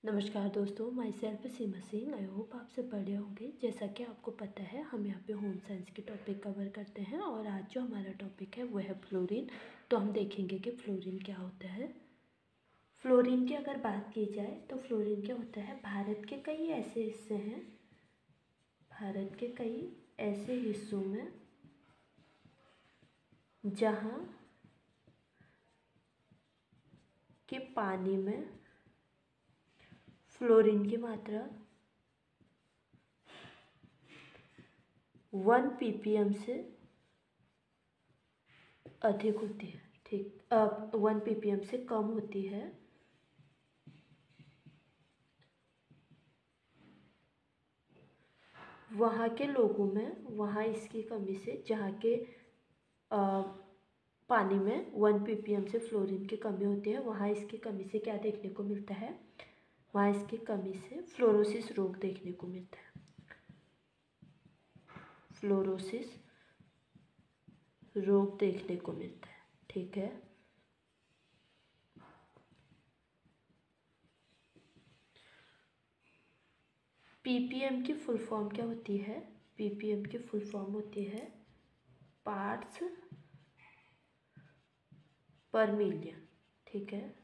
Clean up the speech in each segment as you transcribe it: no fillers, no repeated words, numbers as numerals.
नमस्कार दोस्तों, my self Seema Singh. I hope आप सब बढ़िया होंगे। जैसा कि आपको पता है, हम यहाँ पे होम साइंस के टॉपिक कवर करते हैं और आज जो हमारा टॉपिक है वो है फ्लोरीन। तो हम देखेंगे कि फ्लोरीन क्या होता है। फ्लोरीन की अगर बात की जाए तो फ्लोरीन क्या होता है। भारत के कई ऐसे हिस्से हैं, भारत के कई ऐसे हिस्सों में जहाँ के पानी में फ्लोरीन की मात्रा 1 ppm से अधिक होती है। ठीक, 1 ppm से कम होती है। वहाँ के लोगों में, वहाँ इसकी कमी से, जहाँ के पानी में 1 ppm से फ्लोरीन की कमी होती है, वहाँ इसकी कमी से क्या देखने को मिलता है, वहाँ इसकी कमी से फ्लोरोसिस रोग देखने को मिलता है। फ्लोरोसिस रोग देखने को मिलता है। ठीक है, पीपीएम की फुल फॉर्म क्या होती है। पीपीएम की फुल फॉर्म होती है पार्ट्स पर मिलियन। ठीक है,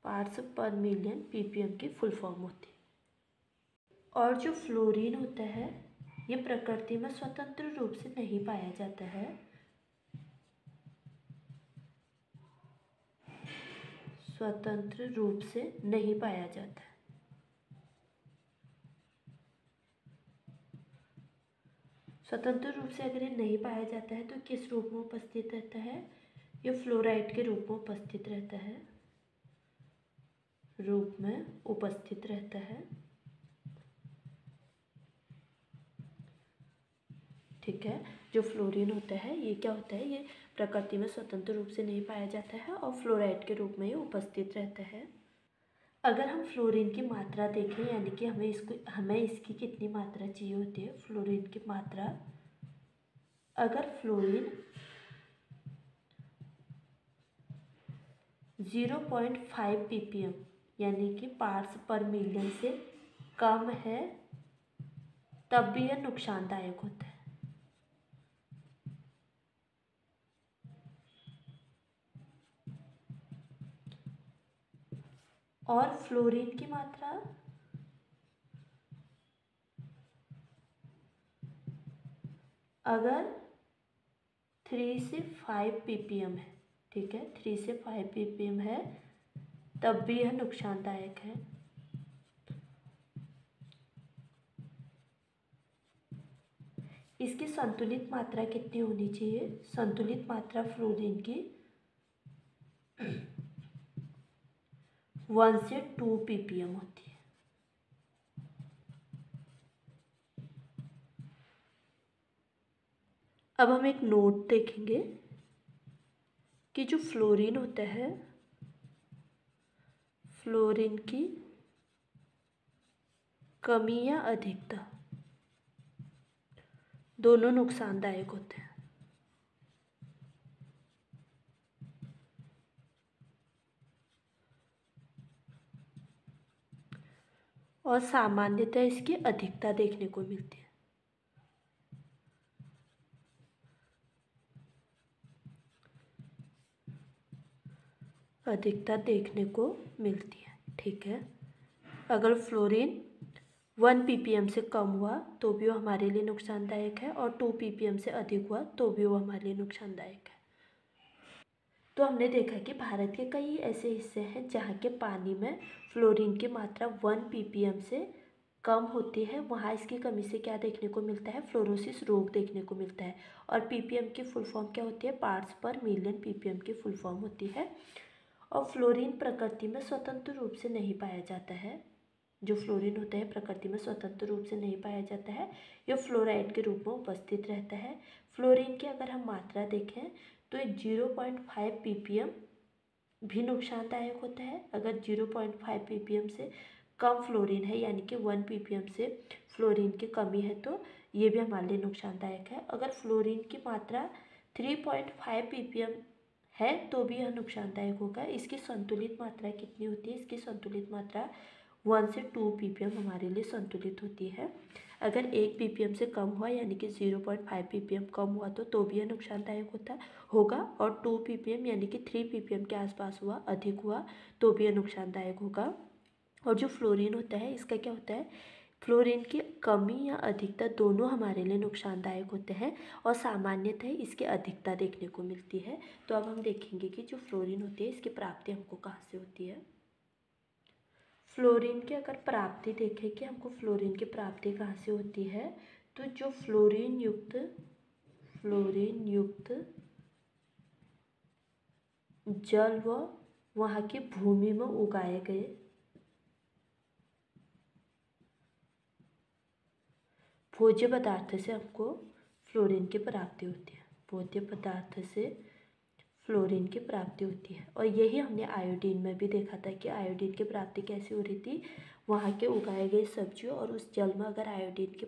पार्ट्स पर मिलियन पीपीएम की फुल फॉर्म होती है। और जो फ्लोरीन होता है ये प्रकृति में स्वतंत्र रूप से नहीं पाया जाता है। स्वतंत्र रूप से नहीं पाया जाता है। स्वतंत्र रूप से अगर ये नहीं पाया जाता है तो किस रूप में उपस्थित रहता है, ये फ्लोराइड के रूप में उपस्थित रहता है। रूप में उपस्थित रहता है। ठीक है, जो फ्लोरीन होता है ये क्या होता है, ये प्रकृति में स्वतंत्र रूप से नहीं पाया जाता है और फ्लोराइड के रूप में ये उपस्थित रहता है। अगर हम फ्लोरीन की मात्रा देखें, यानी कि हमें इसकी कितनी मात्रा चाहिए होती है, फ्लोरीन की मात्रा, अगर फ्लोरीन 0.5 ppm यानी कि पार्ट्स पर मिलियन से कम है तब भी यह नुकसानदायक होता है। और फ्लोरीन की मात्रा अगर 3 से 5 ppm है, ठीक है, 3 से 5 ppm है तब भी यह नुकसानदायक है। इसकी संतुलित मात्रा कितनी होनी चाहिए। संतुलित मात्रा फ्लोरीन की 1 से 2 ppm होती है। अब हम एक नोट देखेंगे कि जो फ्लोरीन होता है, फ्लोरीन की कमी या अधिकता दोनों नुकसानदायक होते हैं। और सामान्यतः इसकी अधिकता देखने को मिलती है। अधिकता देखने को मिलती है। ठीक है, अगर फ्लोरीन 1 ppm से कम हुआ तो भी वो हमारे लिए नुकसानदायक है और 2 ppm से अधिक हुआ तो भी वो हमारे लिए नुकसानदायक है। तो हमने देखा कि भारत के कई ऐसे हिस्से हैं जहाँ के पानी में फ्लोरीन की मात्रा 1 ppm से कम होती है। वहाँ इसकी कमी से क्या देखने को मिलता है, फ्लोरोसिस रोग देखने को मिलता है। और पीपीएम की फुल फॉर्म क्या होती है, पार्ट्स पर मिलियन पीपीएम की फुल फॉर्म होती है। और फ्लोरीन प्रकृति में स्वतंत्र रूप से नहीं पाया जाता है। जो फ्लोरीन होता है प्रकृति में स्वतंत्र रूप से नहीं पाया जाता है, यह फ्लोराइड के रूप में उपस्थित रहता है। फ्लोरीन की अगर हम मात्रा देखें तो 0.5 ppm भी नुकसानदायक होता है। अगर 0.5 ppm से कम फ्लोरीन है, यानी कि 1 ppm से फ्लोरीन की कमी है, तो ये भी हमारे लिए नुकसानदायक है। अगर फ्लोरीन की मात्रा 3.5 ppm है तो भी यह नुकसानदायक होगा। इसकी संतुलित मात्रा कितनी होती है? इसकी संतुलित मात्रा 1 से 2 ppm हमारे लिए संतुलित होती है। अगर 1 ppm से कम हुआ यानी कि 0.5 ppm कम हुआ तो भी यह नुकसानदायक होगा। और 2 ppm यानी कि 3 ppm के आसपास हुआ, अधिक हुआ तो भी यह नुकसानदायक होगा। और जो फ्लोरीन होता है इसका क्या होता है? फ्लोरीन की कमी या अधिकता दोनों हमारे लिए नुकसानदायक होते हैं और सामान्यतः इसकी अधिकता देखने को मिलती है। तो अब हम देखेंगे कि जो फ्लोरीन होती है इसकी प्राप्ति हमको कहाँ से होती है। फ्लोरीन की अगर प्राप्ति देखें कि हमको फ्लोरीन की प्राप्ति कहाँ से होती है, तो जो फ्लोरीन युक्त जल व वहाँ की भूमि में उगाए गए भोज्य पदार्थ से हमको फ्लोरीन की प्राप्ति होती है। भोज्य पदार्थ से फ्लोरीन की प्राप्ति होती है। और यही हमने आयोडीन में भी देखा था कि आयोडीन की प्राप्ति कैसे हो रही थी। वहाँ के उगाए गए सब्जियों और उस जल में अगर आयोडीन की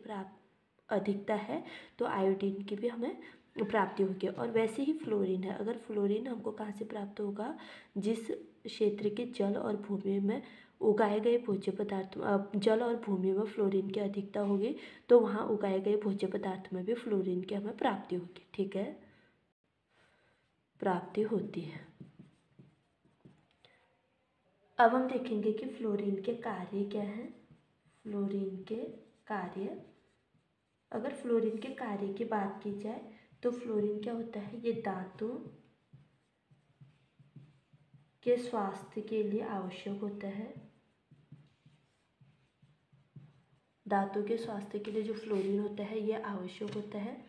अधिकता है तो आयोडीन की भी हमें प्राप्ति होगी। और वैसे ही फ्लोरीन है, अगर फ्लोरीन हमको कहाँ से प्राप्त होगा? जिस क्षेत्र के जल और भूमि में उगाए गए भोज्य पदार्थ, जल और भूमि में फ्लोरीन की अधिकता होगी तो वहाँ उगाए गए भोज्य पदार्थ में भी फ्लोरीन की हमें प्राप्ति होगी। ठीक है, प्राप्ति होती है। अब हम देखेंगे कि फ्लोरीन के कार्य क्या हैं। फ्लोरीन के कार्य, अगर फ्लोरीन के कार्य की बात की जाए तो फ्लोरीन क्या होता है? ये दांतों के स्वास्थ्य के लिए आवश्यक होता है। दांतों के स्वास्थ्य के लिए जो फ्लोरीन होता है ये आवश्यक होता है।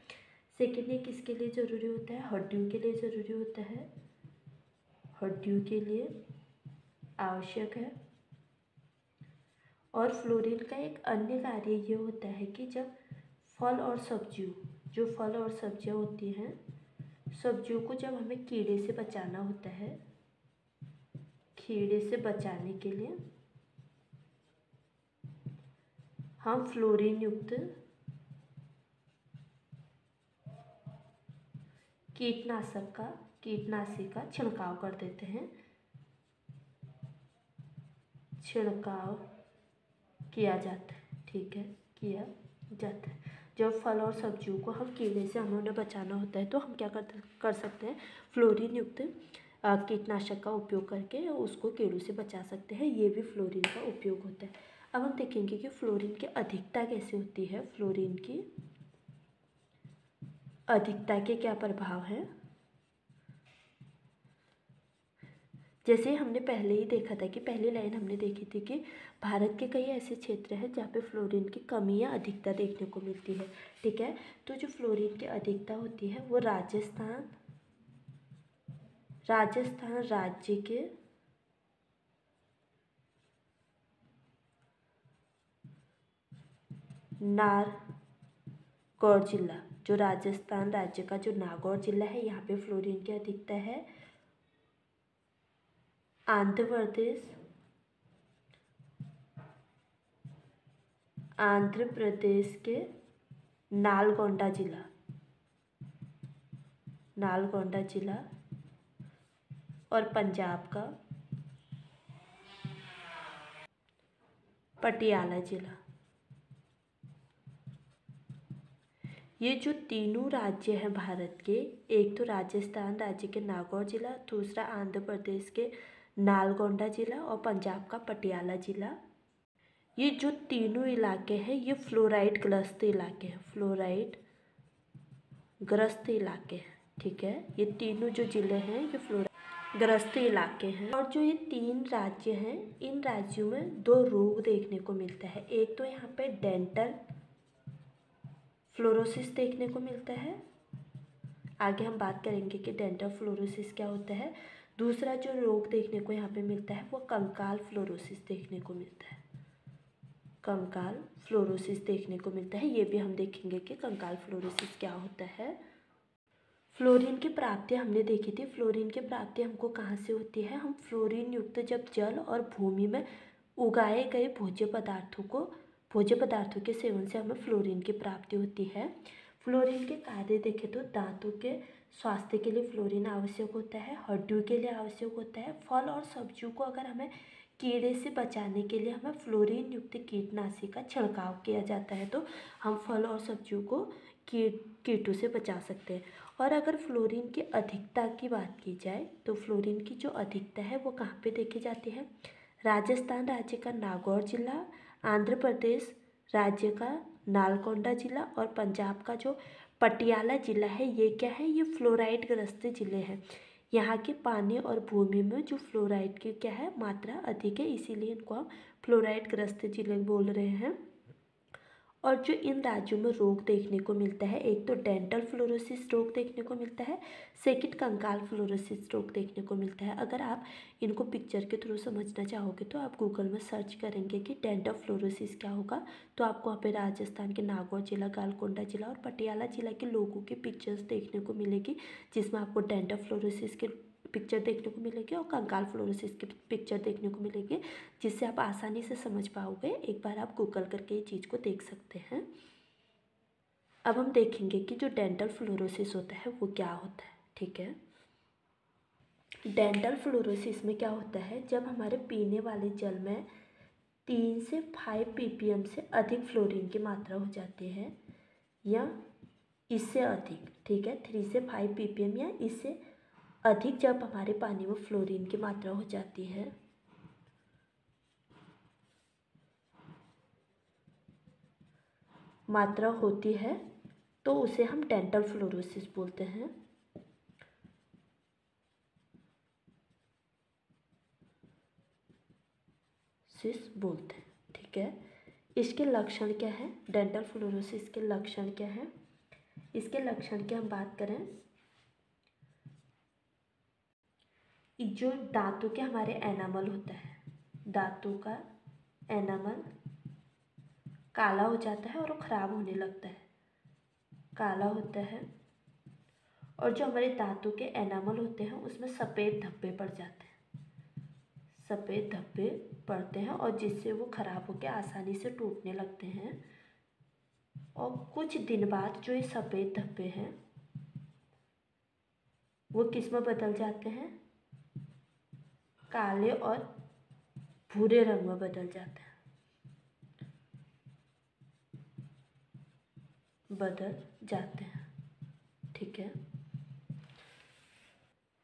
सेकेंड, ये किसके लिए ज़रूरी होता है? हड्डियों के लिए ज़रूरी होता है, हड्डियों के लिए आवश्यक है। और फ्लोरीन का एक अन्य कार्य ये होता है कि जब फल और सब्जियों, जो फल और सब्जियां होती हैं, सब्जियों को जब हमें कीड़े से बचाना होता है, कीड़े से बचाने के लिए हम फ्लोरीन युक्त कीटनाशी का छिड़काव कर देते हैं, छिड़काव किया जाता है। ठीक है, किया जाता है। जब फल और सब्जियों को हम कीड़े से हमें बचाना होता है तो हम क्या कर सकते हैं? फ्लोरीन युक्त कीटनाशक का उपयोग करके उसको कीड़ों से बचा सकते हैं। ये भी फ्लोरीन का उपयोग होता है। अब हम देखेंगे कि फ्लोरीन की अधिकता कैसे होती है। फ्लोरीन की अधिकता के क्या प्रभाव हैं? जैसे हमने पहले ही देखा था कि पहली लाइन हमने देखी थी कि भारत के कई ऐसे क्षेत्र हैं जहाँ पे फ्लोरीन की कमी या अधिकता देखने को मिलती है। ठीक है, तो जो फ्लोरीन की अधिकता होती है वो राजस्थान राज्य के नागौर जिला, जो राजस्थान राज्य का जो नागौर जिला है यहाँ पे फ्लोरीन की अधिकता है। आंध्र प्रदेश के नालगोंडा जिला और पंजाब का पटियाला जिला, ये जो तीनों राज्य हैं भारत के, एक तो राजस्थान राज्य के नागौर जिला, दूसरा आंध्र प्रदेश के नालगोंडा जिला और पंजाब का पटियाला जिला, ये जो तीनों इलाके हैं ये फ्लोराइड ग्रस्त इलाके हैं, फ्लोराइड ग्रस्त इलाके हैं। ठीक है, ये तीनों जो जिले हैं ये फ्लोराइड ग्रस्त इलाके हैं। और जो ये तीन राज्य हैं इन राज्यों में दो रोग देखने को मिलता है। एक तो यहाँ पे डेंटल फ्लोरोसिस देखने को मिलता है, आगे हम बात करेंगे कि डेंटल फ्लोरोसिस क्या होता है। दूसरा जो रोग देखने को यहाँ पे मिलता है वो कंकाल फ्लोरोसिस देखने को मिलता है, कंकाल फ्लोरोसिस देखने को मिलता है। ये भी हम देखेंगे कि कंकाल फ्लोरोसिस क्या होता है। फ्लोरीन की प्राप्ति हमने देखी थी। फ्लोरीन की प्राप्ति हमको कहाँ से होती है? हम फ्लोरीन युक्त जब जल और भूमि में उगाए गए भोज्य पदार्थों के सेवन से हमें फ्लोरीन की प्राप्ति होती है। फ्लोरीन के कार्य देखें तो दांतों के स्वास्थ्य के लिए फ्लोरीन आवश्यक होता है, हड्डियों के लिए आवश्यक होता है। फल और सब्जियों को अगर हमें कीड़े से बचाने के लिए हमें फ्लोरीन युक्त कीटनाशी का छिड़काव किया जाता है तो हम फल और सब्जियों को कीटों से बचा सकते हैं। और अगर फ्लोरीन की अधिकता की बात की जाए तो फ्लोरीन की जो अधिकता है वो कहाँ पे देखी जाती है? राजस्थान राज्य का नागौर जिला, आंध्र प्रदेश राज्य का नालकोंडा जिला और पंजाब का जो पटियाला जिला है, ये क्या है? ये फ्लोराइड ग्रस्त जिले हैं। यहाँ के पानी और भूमि में जो फ्लोराइड की क्या है मात्रा अधिक है, इसीलिए इनको हम फ्लोराइड ग्रस्त जिले बोल रहे हैं। और जो इन राज्यों में रोग देखने को मिलता है, एक तो डेंटल फ्लोरोसिस रोग देखने को मिलता है, सेकंड कंकाल फ्लोरोसिस रोग देखने को मिलता है। अगर आप इनको पिक्चर के थ्रू समझना चाहोगे तो आप गूगल में सर्च करेंगे कि डेंटल फ्लोरोसिस क्या होगा, तो आपको वहाँ पे राजस्थान के नागौर जिला, गोलकोंडा जिला और पटियाला जिला के लोगों की पिक्चर्स देखने को मिलेगी, जिसमें आपको डेंटल फ्लोरोसिस के पिक्चर देखने को मिलेगी और कंकाल फ्लोरोसिस की पिक्चर देखने को मिलेगी, जिससे आप आसानी से समझ पाओगे। एक बार आप गूगल करके ये चीज़ को देख सकते हैं। अब हम देखेंगे कि जो डेंटल फ्लोरोसिस होता है वो क्या होता है। ठीक है, डेंटल फ्लोरोसिस में क्या होता है, जब हमारे पीने वाले जल में 3 से 5 ppm से अधिक फ्लोरीन की मात्रा हो जाती है या इससे अधिक, ठीक है, 3 से 5 ppm या इससे अधिक जब हमारे पानी में फ्लोरीन की मात्रा हो जाती है मात्रा होती है तो उसे हम डेंटल फ्लोरोसिस बोलते हैं। ठीक है, इसके लक्षण क्या है? डेंटल फ्लोरोसिस के लक्षण क्या है? इसके लक्षण की हम बात करें, जो दांतों के हमारे एनामल होता है, दांतों का एनामल काला हो जाता है और वो खराब होने लगता है, काला होता है। और जो हमारे दांतों के एनामल होते हैं उसमें सफ़ेद धब्बे पड़ जाते हैं, सफ़ेद धब्बे पड़ते हैं और जिससे वो ख़राब होकर आसानी से टूटने लगते हैं। और कुछ दिन बाद जो ये सफ़ेद धब्बे हैं वो किस में बदल जाते हैं? काले और भूरे रंग में बदल जाते हैं, बदल जाते हैं। ठीक है,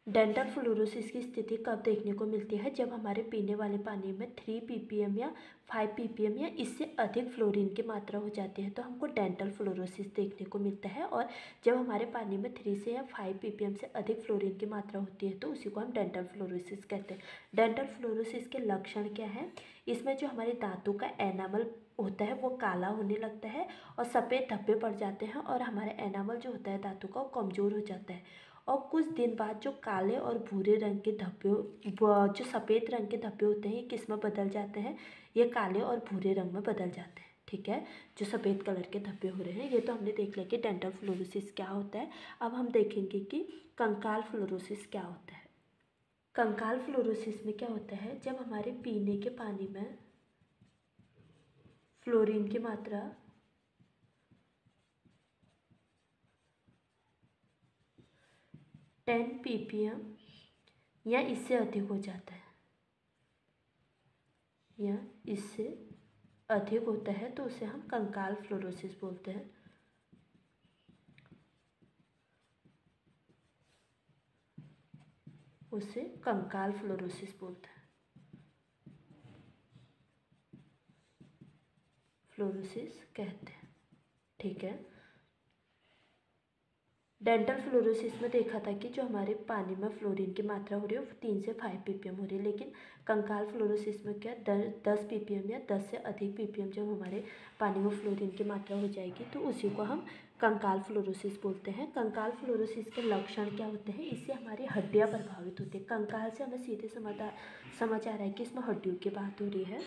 डेंटल फ्लोरोसिस की स्थिति कब देखने को मिलती है? जब हमारे पीने वाले पानी में 3 ppm या 5 ppm या इससे अधिक फ्लोरीन की मात्रा हो जाती है तो हमको डेंटल फ्लोरोसिस देखने को मिलता है। और जब हमारे पानी में 3 से या 5 ppm से अधिक फ्लोरीन की मात्रा होती है तो उसी को हम डेंटल फ्लोरोसिस कहते हैं। डेंटल फ्लोरोसिस के लक्षण क्या है? इसमें जो हमारे दांतों का एनामल होता है वो काला होने लगता है और सफ़ेद धब्बे पड़ जाते हैं और हमारा एनामल जो होता है दांतों का वो कमज़ोर हो जाता है। और कुछ दिन बाद जो काले और भूरे रंग के धब्बे, जो सफ़ेद रंग के धब्बे होते हैं, ये किस में बदल जाते हैं? ये काले और भूरे रंग में बदल जाते हैं। ठीक है, जो सफ़ेद कलर के धब्बे हो रहे हैं, ये तो हमने देख लिया कि डेंटल फ्लोरोसिस क्या होता है। अब हम देखेंगे कि कंकाल फ्लोरोसिस क्या होता है। कंकाल फ्लोरोसिस में क्या होता है, जब हमारे पीने के पानी में फ्लोरीन की मात्रा 10 ppm या इससे अधिक हो जाता है या इससे अधिक होता है तो उसे हम कंकाल फ्लोरोसिस बोलते हैं। उसे कंकाल फ्लोरोसिस बोलते हैं, फ्लोरोसिस कहते हैं। ठीक है, डेंटल फ्लोरोसिस में देखा था कि जो हमारे पानी में फ्लोरीन की मात्रा हो रही है वो 3 से 5 ppm हो रही है, लेकिन कंकाल फ्लोरोसिस में क्या 10 ppm या 10 से अधिक ppm जब हमारे पानी में फ्लोरीन की मात्रा हो जाएगी तो उसी को हम कंकाल फ्लोरोसिस बोलते हैं। कंकाल फ्लोरोसिस के लक्षण क्या होते हैं? इससे हमारी हड्डियाँ प्रभावित होती है। कंकाल से हमें सीधे समझ आ रहा है कि इसमें हड्डियों की बात हो रही है।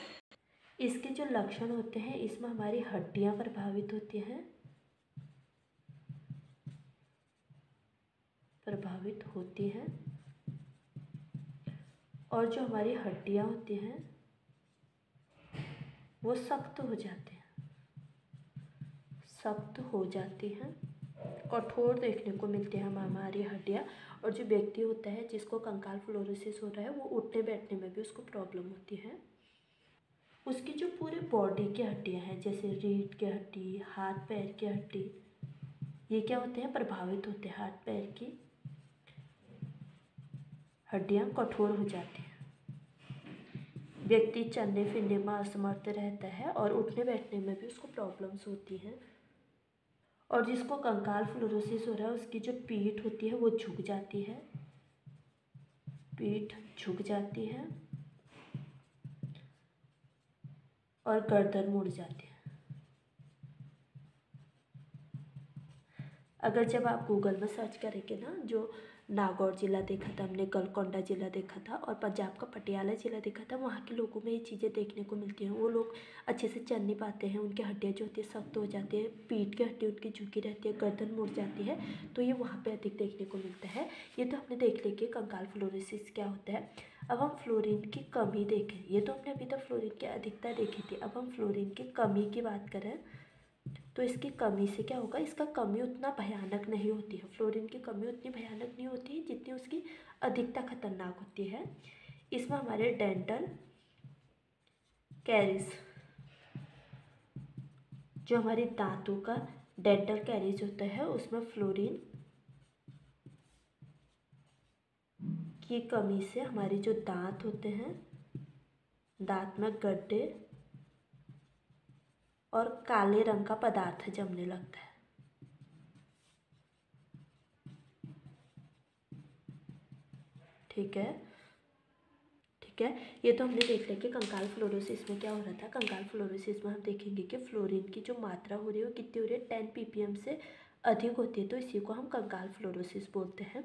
इसके जो लक्षण होते हैं, इसमें हमारी हड्डियाँ प्रभावित होती हैं, और जो हमारी हड्डियाँ होती हैं वो सख्त हो जाती हैं, कठोर देखने को मिलती है हमारी हड्डियाँ। और जो व्यक्ति होता है जिसको कंकाल फ्लोरोसिस हो रहा है, वो उठने बैठने में भी उसको प्रॉब्लम होती है। उसकी जो पूरे बॉडी की हड्डियाँ हैं, जैसे रीढ़ की हड्डी, हाथ पैर की हड्डी, ये क्या होते हैं, प्रभावित होते हैं। हाथ पैर की हड्डियाँ कठोर हो जाती हैं। व्यक्ति चलने फिरने में असमर्थ रहता है और उठने बैठने में भी उसको प्रॉब्लम्स होती हैं। और जिसको कंकाल फ्लोरोसिस हो रहा है, उसकी जो पीठ होती है वो झुक जाती है, पीठ झुक जाती है और गर्दन मुड़ जाती है। अगर जब आप गूगल में सर्च करेंगे ना, जो नागौर ज़िला देखा था हमने, गलकोंडा ज़िला देखा था और पंजाब का पटियाला ज़िला देखा था, वहाँ के लोगों में ये चीज़ें देखने को मिलती हैं। वो लोग अच्छे से चल नहीं पाते हैं, उनकी हड्डियाँ जो होती है सख्त हो जाती है, पीठ की हड्डी उनकी झुकी रहती है, गर्दन मुड़ जाती है, तो ये वहाँ पर अधिक देखने को मिलता है। ये तो हमने देख लिया कि कंकाल फ्लोरोसिस क्या होता है। अब हम फ्लोरीन की कमी देखें। ये तो हमने अभी तक फ्लोरीन की अधिकता देखी थी, अब हम फ्लोरीन की कमी की बात करें तो इसकी कमी से क्या होगा, इसका कमी उतना भयानक नहीं होती है। फ्लोरीन की कमी उतनी भयानक नहीं होती है जितनी उसकी अधिकता खतरनाक होती है। इसमें हमारे डेंटल कैरीज, जो हमारे दांतों का डेंटल कैरीज होता है, उसमें फ्लोरीन की कमी से हमारे जो दांत होते हैं, दांत में गड्ढे और काले रंग का पदार्थ जमने लगता है। ठीक है, ठीक है। ये तो हमने देख लिया कि कंकाल फ्लोरोसिस में क्या हो रहा था। कंकाल फ्लोरोसिस में हम देखेंगे कि फ्लोरीन की जो मात्रा हो रही है वो कितनी हो रही है, 10 ppm से अधिक होती है, तो इसी को हम कंकाल फ्लोरोसिस बोलते हैं।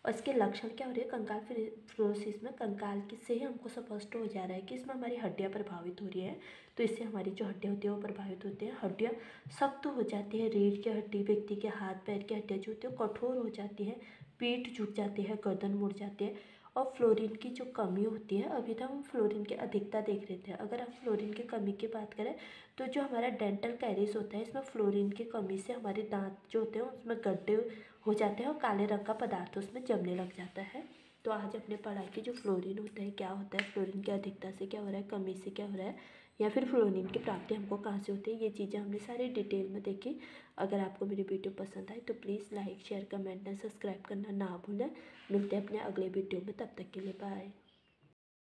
और इसके लक्षण क्या हो रहे हैं, कंकाल फ्लोरोसिस में कंकाल से ही हमको स्पष्ट हो जा रहा है कि इसमें हमारी हड्डियाँ प्रभावित हो रही है, तो इससे हमारी जो हड्डियाँ होती है वो प्रभावित होती हैं, हड्डियाँ सख्त हो जाती है, रीढ़ की हड्डी, व्यक्ति के हाथ पैर की हड्डियाँ जो होती है कठोर हो जाती है, पीठ झुक जाती है, गर्दन मुड़ जाती है। और फ्लोरीन की जो कमी होती है, अभी तक हम फ्लोरीन की अधिकता देख रहे थे, अगर हम फ्लोरीन की कमी की बात करें तो जो हमारा डेंटल कैरीज होता है, इसमें फ्लोरीन की कमी से हमारे दांत जो होते हैं उसमें गड्ढे हो जाते हैं और काले रंग का पदार्थ उसमें जमने लग जाता है। तो आज अपने पढ़ा कि जो फ्लोरीन होता है क्या होता है, फ्लोरीन की अधिकता से क्या हो रहा है, कमी से क्या हो रहा है, या फिर फ्लोरीन की प्राप्ति हमको कहाँ से होती है, ये चीज़ें हमने सारी डिटेल में देखी। अगर आपको मेरी वीडियो पसंद आए तो please like share comment and subscribe करना ना भूलें। मिलते हैं अपने अगले वीडियो में, तब तक के लिए बाय।